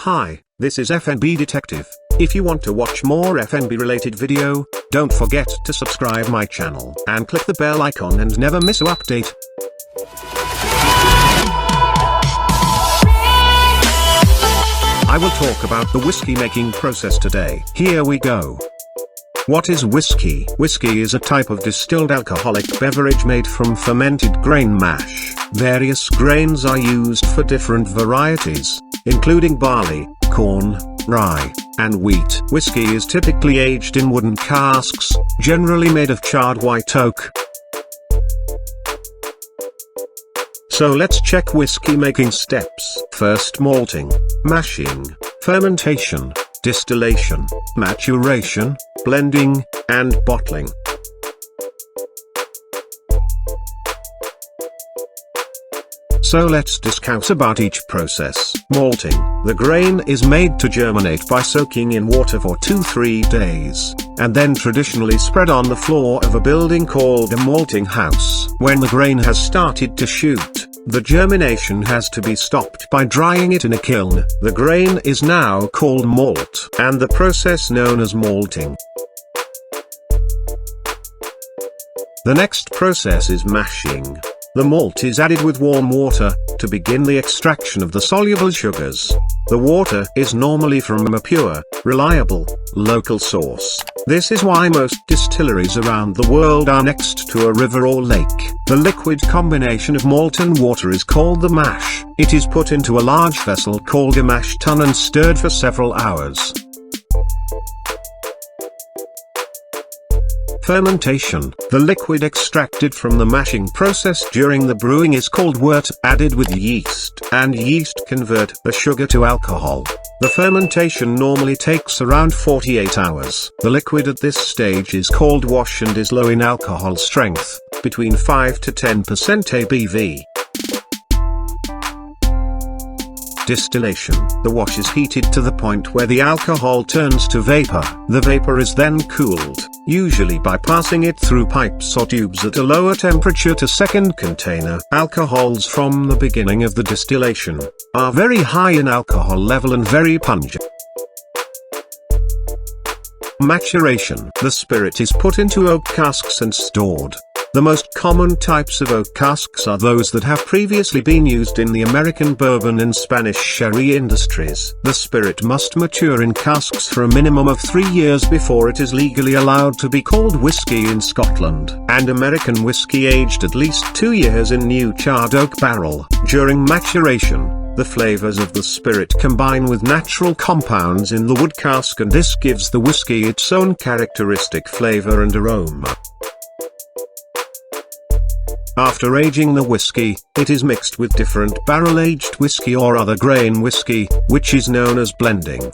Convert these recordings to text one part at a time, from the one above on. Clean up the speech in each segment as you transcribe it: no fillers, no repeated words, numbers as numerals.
Hi, this is F&B Detective. If you want to watch more F&B related video, don't forget to subscribe my channel and click the bell icon and never miss an update. I will talk about the whiskey making process today. Here we go. What is whiskey? Whiskey is a type of distilled alcoholic beverage made from fermented grain mash. Various grains are used for different varieties, including barley, corn, rye, and wheat. Whiskey is typically aged in wooden casks, generally made of charred white oak. So let's check whiskey making steps. First, malting, mashing, fermentation, distillation, maturation, blending, and bottling. So let's discuss about each process. Malting. The grain is made to germinate by soaking in water for 2-3 days, and then traditionally spread on the floor of a building called a malting house. When the grain has started to shoot, the germination has to be stopped by drying it in a kiln. The grain is now called malt, and the process known as malting. The next process is mashing. The malt is added with warm water, to begin the extraction of the soluble sugars. The water is normally from a pure, reliable, local source. This is why most distilleries around the world are next to a river or lake. The liquid combination of malt and water is called the mash. It is put into a large vessel called a mash tun and stirred for several hours. Fermentation. The liquid extracted from the mashing process during the brewing is called wort, added with yeast, and yeast convert the sugar to alcohol. The fermentation normally takes around 48 hours. The liquid at this stage is called wash and is low in alcohol strength, between 5 to 10% ABV. Distillation. The wash is heated to the point where the alcohol turns to vapor. The vapor is then cooled, usually by passing it through pipes or tubes at a lower temperature to second container. Alcohols from the beginning of the distillation are very high in alcohol level and very pungent. Maturation. The spirit is put into oak casks and stored. The most common types of oak casks are those that have previously been used in the American bourbon and Spanish sherry industries. The spirit must mature in casks for a minimum of 3 years before it is legally allowed to be called whiskey in Scotland, and American whiskey aged at least 2 years in new charred oak barrel. During maturation, the flavors of the spirit combine with natural compounds in the wood cask, and this gives the whiskey its own characteristic flavor and aroma. After aging the whiskey, it is mixed with different barrel-aged whiskey or other grain whiskey, which is known as blending.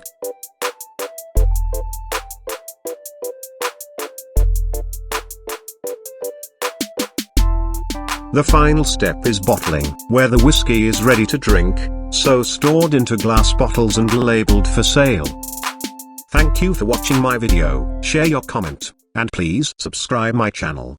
The final step is bottling, where the whiskey is ready to drink, so stored into glass bottles and labeled for sale. Thank you for watching my video. Share your comment, and please subscribe my channel.